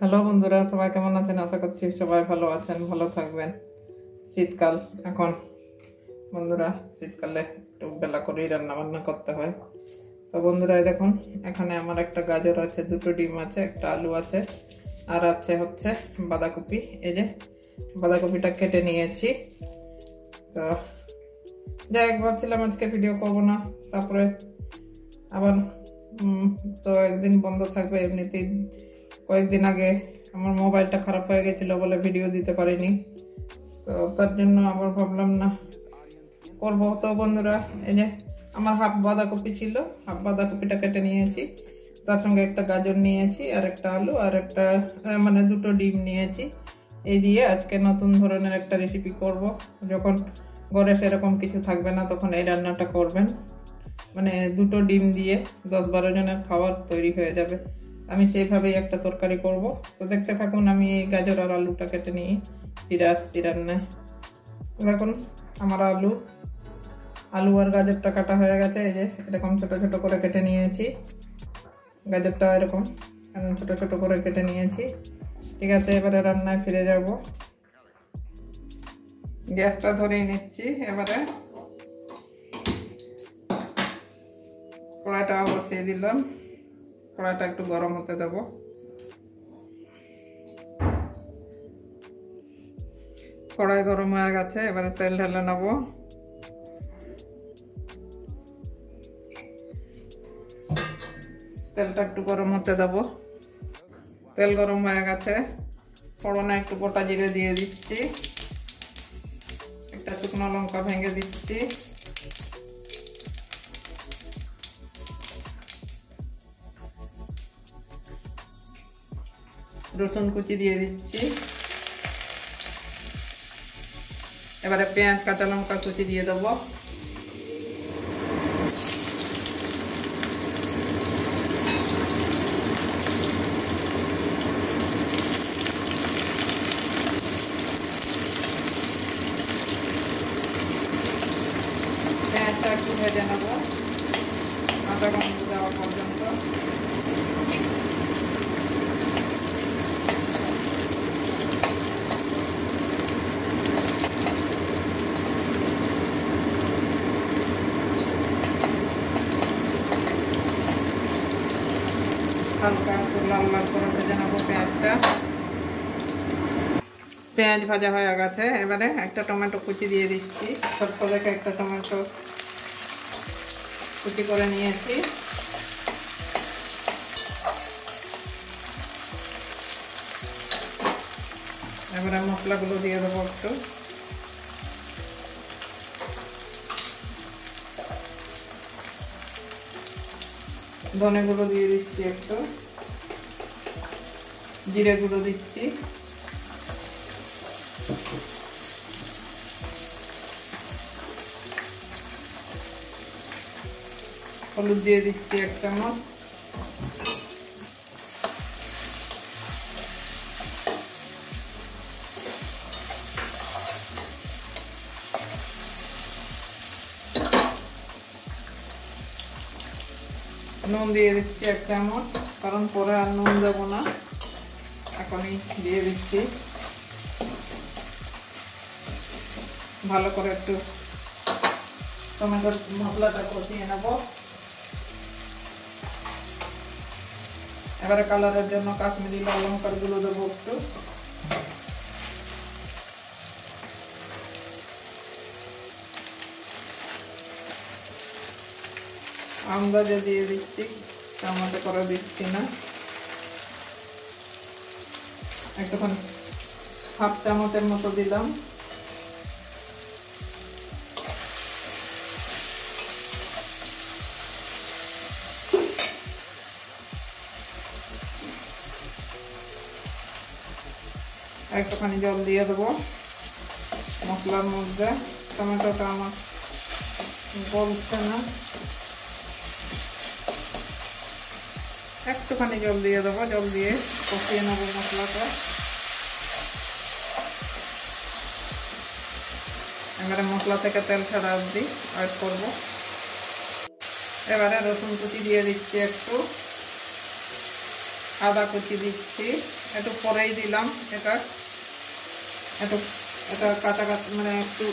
Hello বন্ধুরা, সবাই কেমন আছেন? আশা করছি সবাই ভালো আছেন, ভালো থাকবেন। শীতকাল এখন বন্ধুরা, শীতকালে একটু বেলা করেই রান্না বান্না করতে হয়। তো বন্ধুরা দেখুন, এখানে আমার একটা গাজর আছে, দুটো ডিম আছে, একটা আলু আছে, আর আছে হচ্ছে বাঁধাকপি। এই যে বাঁধাকপিটা কেটে নিয়েছি। তো যাই হোক, ভাবছিলাম আজকে ভিডিও করবো না, তারপরে আবার তো একদিন বন্ধ থাকবে। এমনিতেই কয়েকদিন আগে আমার মোবাইলটা খারাপ হয়ে গেছিল বলে ভিডিও দিতে পারিনি, তো তার জন্য আবার ভাবলাম না করবো। তো বন্ধুরা, এই যে আমার হাফ বাঁধাকপি ছিল, হাফ বাঁধাকপিটা কেটে নিয়েছি, তার সঙ্গে একটা গাজর নিয়েছি, আর একটা আলু, আর একটা মানে দুটো ডিম নিয়েছি। এই দিয়ে আজকে নতুন ধরনের একটা রেসিপি করব। যখন ঘরে সেরকম কিছু থাকবে না তখন এই রান্নাটা করবেন, মানে দুটো ডিম দিয়ে 10-12 জনের খাবার তৈরি হয়ে যাবে। আমি সেইভাবেই একটা তরকারি করব। তো দেখতে থাকুন, আমি এই গাজর আর আলুটা কেটে নিয়ে ফিরে আসছি রান্নায়। দেখুন, আমার আলু আর গাজরটা কাটা হয়ে গেছে। এই যে এরকম ছোট ছোট করে কেটে নিয়েছি, গাজরটা এরকম ছোট ছোট করে কেটে নিয়েছি। ঠিক আছে, এবারে রান্নায় ফিরে যাব। গ্যাসটা ধরিয়ে নিচ্ছি। এবারে কড়াইটা বসিয়ে দিলাম, কড়াইটা একটু গরম হতে দেব। কড়াই গরম হয়ে গেছে, এবারে তেল ঢেলে নেব। তেলটা একটু গরম হতে দেব। তেল গরম হয়ে গেছে, ফোড়নে একটু গোটা জিরে দিয়ে দিচ্ছি, একটা শুকনো লঙ্কা ভেঙে দিচ্ছি, রসুন কুচি দিয়ে দিচ্ছি। এবারে পেঁয়াজ কাঁচা লঙ্কা কুচি দিয়ে দেবো। পেঁয়াজটা একটু ভেজে নেবো কাঁচা গন্ধ যাওয়া পর্যন্ত। হালকা একটু লাল লাল করে ভেজে নেবো পেঁয়াজটা। পেঁয়াজ ভাজা হয়ে গেছে, এবারে একটা টমেটো কুচি দিয়ে দিচ্ছি। ছোট্ট দেখে একটা টমেটো কুচি করে নিয়েছি। এবারে মশলাগুলো দিয়ে দেবো একটু। ধনে গুঁড়ো দিয়ে দিচ্ছি একটু, জিরে গুঁড়ো দিচ্ছি, হলুদ দিয়ে দিচ্ছি 1 চামচ, নুন দিয়ে দিচ্ছি 1 চামচ, কারণ পরে আর নুন দেবো না, এখনই দিয়ে দিচ্ছি। ভালো করে একটু টমেটোর মশলাটা কষিয়ে নেব। এবারে কালারের জন্য কাশ্মীরি লাল লঙ্কার গুঁড়ো দেবো একটু। আন্দাজে দিয়ে দিচ্ছি, টমেটো করে দিচ্ছি না। একটুখানি হাফ চামচের মতো দিলাম। একটুখানি জল দিয়ে দেবো মশলার মধ্যে। টমেটোটা আমার গলছে না, একটুখানি জল দিয়ে দেবো। জল দিয়ে কষিয়ে নেবো মশলাটা। এবারে মশলা থেকে তেল ছাড়া অবধি ওয়েট করবো। এবারে রসুন কুচি দিয়ে দিচ্ছি একটু, আদা কুচি দিচ্ছি, একটু পরেই দিলাম। এটা একটু এটা কাঁচা কাঁচা মানে একটু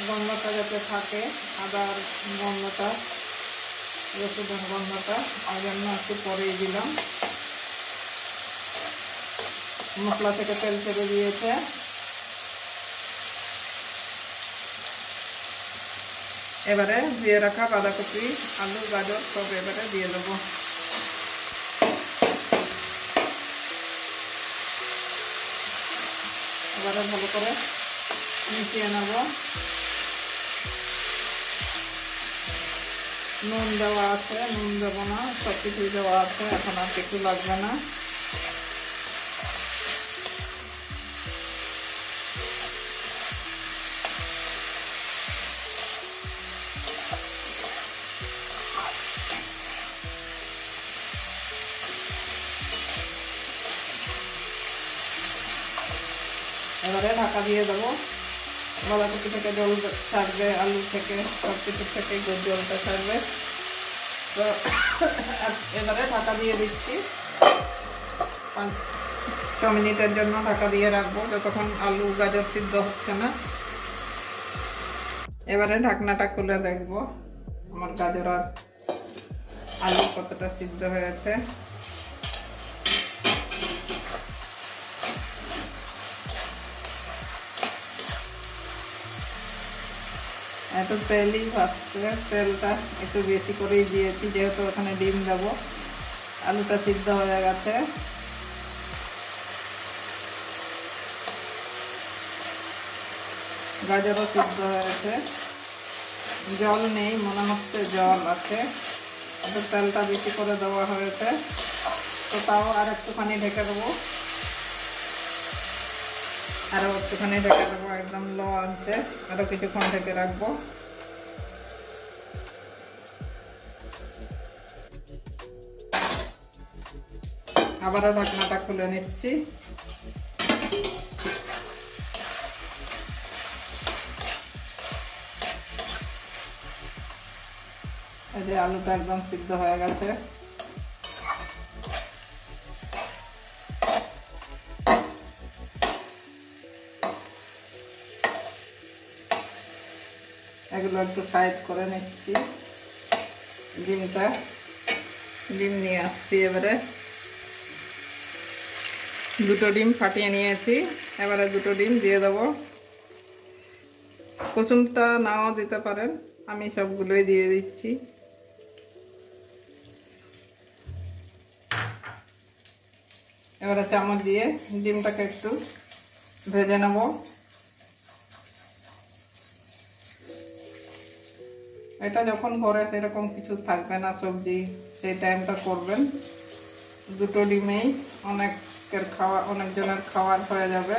গন্ধটা যাতে থাকে, আদার গন্ধটা, রসুনের গন্ধটা, ওই জন্য একটু পরেই দিলাম। মশলা থেকে তেল ছেড়ে দিয়েছে। এবারে দিয়ে রাখা বাঁধাকপি, আলু, গাজর সব এবারে দিয়ে দেবো। এবারে ভালো করে মিশিয়ে নেব। নুন দেওয়া আছে, নুন দেবো না, সব কিছুই দেওয়া আছে, এখন আর কিছু লাগবে না। এবারে ঢাকা দিয়ে দেবো। বাঁধাকপি থেকে জল ছাড়বে, আলু থেকে, সব কিছু থেকে জলটা ছাড়বে। তো এবারে ঢাকা দিয়ে দিচ্ছি। 5 মিনিটের জন্য ঢাকা দিয়ে রাখবো, যতক্ষণ আলু গাজর সিদ্ধ হচ্ছে না। এবারে ঢাকনাটা খুলে দেখবো আমার গাজর আর আলু কতটা সিদ্ধ হয়েছে। এত তেলই ভাজছে, তেলটা একটু বেশি করেই দিয়েছি যেহেতু ওখানে ডিম দেবো। আলুটা সিদ্ধ হয়ে গেছে। গাজরও সিদ্ধ হয়েছে। জল নেই, মনে হচ্ছে জল আছে, একটু তেলটা বেশি করে দেওয়া হয়েছে। তো তাও আর একটুখানি ঢেকে দেবো, আরও একটুখানি ঢেকে দেবো, একদম লো আঁচে আরও কিছুক্ষণ ঢেকে রাখবো। আবারও ঢাকনাটা খুলে নিচ্ছি। এই যে আলুটা একদম সিদ্ধ হয়ে গেছে। এগুলো একটু সাইড করে নিচ্ছি। ডিম নিয়ে আসছি। এবারে 2টো ডিম ফাটিয়ে নিয়েছি। এবারে 2টো ডিম দিয়ে দেবো। কুসুমটা নাও দিতে পারেন, আমি সবগুলোই দিয়ে দিচ্ছি। এবারে চামচ দিয়ে ডিমটাকে একটু ভেজে নেব। এটা যখন ঘরে সেরকম কিছু থাকবে না সবজি, সেই টাইমটা করবেন। 2টো ডিমেই অনেকজনের খাওয়ার হয়ে যাবে।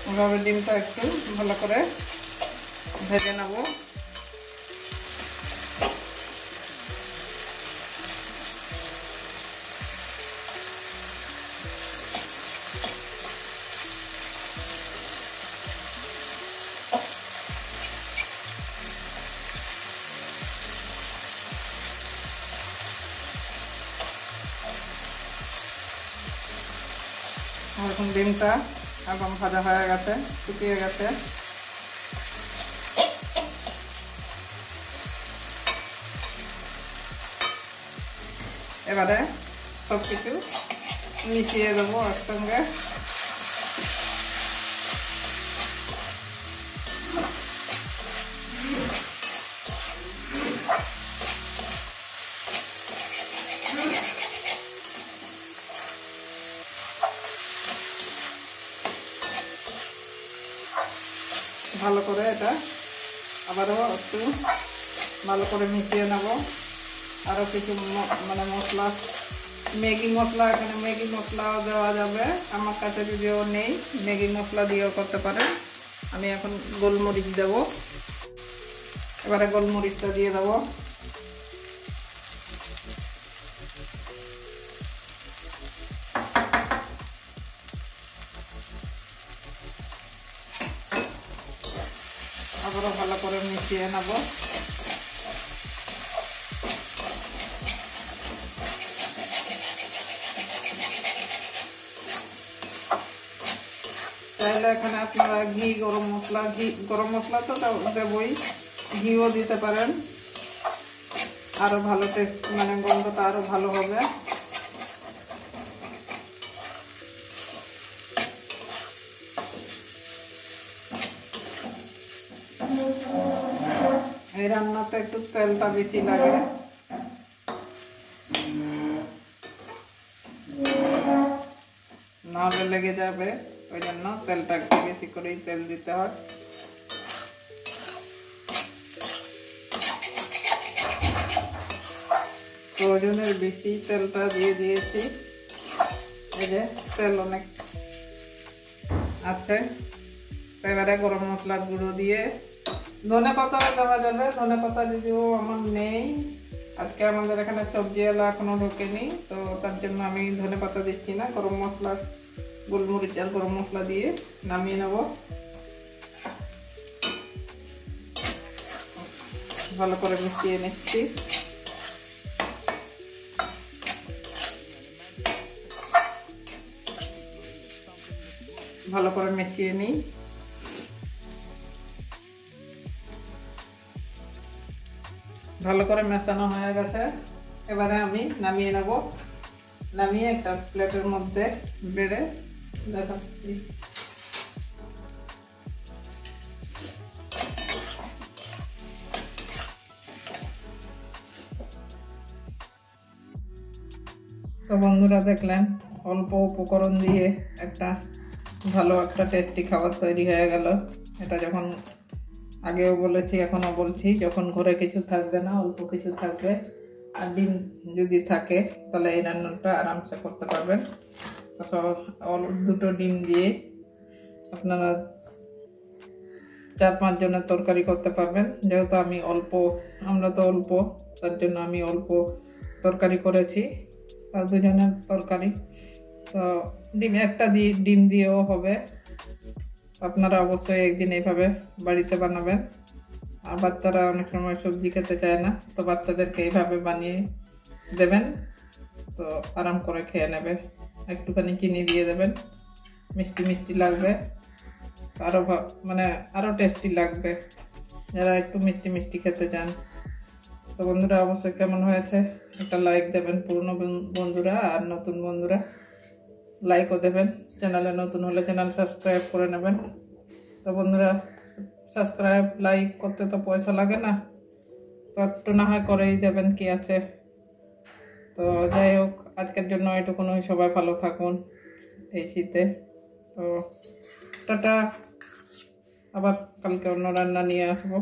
এভাবে ডিমটা একটু ভালো করে ভেজে নেব। এখন ডিমটা একদম ভাজা হয়ে গেছে, শুকিয়ে গেছে। এবারে সব কিছু মিশিয়ে দেবো একসঙ্গে। ভালো করে এটা আবারও একটু ভালো করে মিশিয়ে নেব। আরও কিছু মানে মশলা, ম্যাগি মশলা, এখানে ম্যাগি মশলাও দেওয়া যাবে। আমার কাছে যদিও নেই, ম্যাগি মশলা দিয়েও করতে পারেন। আমি এখন গোলমরিচ দেব। এবারে গোলমরিচটা দিয়ে দেবো। আবারও ভালো করে মিশিয়ে নেব। চাইলে এখানে আপনারা ঘি, গরম মশলা তো দেবই, ঘিও দিতে পারেন, আরো ভালো টেস্ট, মানে গন্ধটা আরো ভালো হবে। এই রান্নাতে একটু তেলটা বেশি লাগে, নাহলে লেগে যাবে, ওই জন্য তেলটা একটু বেশি করেই তেল দিতে হয়। প্রয়োজনের বেশি তেলটা দিয়ে দিয়েছি। এই যে তেল অনেক আছে। এবারে গরম মশলার গুঁড়ো দিয়ে ধনে পাতাও দেওয়া যাবে, ধনে পাতা যদিও আমার নেই, আজকে আমাদের এখানে সবজিওয়ালা এখনো ঢোকেনি, তো তার জন্য আমি ধনে পাতা দিচ্ছি না। গরম মশলা, গোলমরিচ আর গরম মশলা দিয়ে নামিয়ে নেব। ভালো করে মিশিয়ে নিচ্ছি। ভালো করে মিশিয়ে নিই। ভালো করে মেশানো হয়ে গেছে, এবারে আমি নামিয়ে নেব। নামিয়ে একটা প্লেটের মধ্যে বেড়ে দেখাচ্ছি। তো বন্ধুরা দেখলেন, অল্প উপকরণ দিয়ে একটা ভালো একটা টেস্টি খাবার তৈরি হয়ে গেল। এটা যখন আগেও বলেছি, এখনো বলছি, যখন ঘরে কিছু থাকবে না, অল্প কিছু থাকবে আর ডিম যদি থাকে, তাহলে এই রান্নাটা আরামসে করতে পারবেন। তো দুটো ডিম দিয়ে আপনারা 4-5 জনের তরকারি করতে পারবেন। যেহেতু আমরা তো অল্প, তার জন্য আমি অল্প তরকারি করেছি, আর 2 জনের তরকারি। তো একটা ডিম দিয়েও হবে। আপনারা অবশ্যই একদিন এইভাবে বাড়িতে বানাবেন। আর বাচ্চারা অনেক সময় সবজি খেতে চায় না, তো বাচ্চাদেরকে এইভাবে বানিয়ে দেবেন, তো আরাম করে খেয়ে নেবে। একটুখানি চিনি দিয়ে দেবেন, মিষ্টি মিষ্টি লাগবে, আরো টেস্টি লাগবে যারা একটু মিষ্টি মিষ্টি খেতে চান। তো বন্ধুরা অবশ্যই কেমন হয়েছে একটা লাইক দেবেন, পুরনো বন্ধুরা আর নতুন বন্ধুরা লাইকও দেবেন। চ্যানেলে নতুন হলে চ্যানেল সাবস্ক্রাইব করে নেবেন। তো বন্ধুরা সাবস্ক্রাইব লাইক করতে তো পয়সা লাগে না, তো একটু না হয় করেই দেবেন, কি আছে। তো যাই হোক, আজকের জন্য এটুকুনই। সবাই ভালো থাকুন এই শীতে। তো টাটা, আবার কালকে অন্য রান্না নিয়ে আসবো।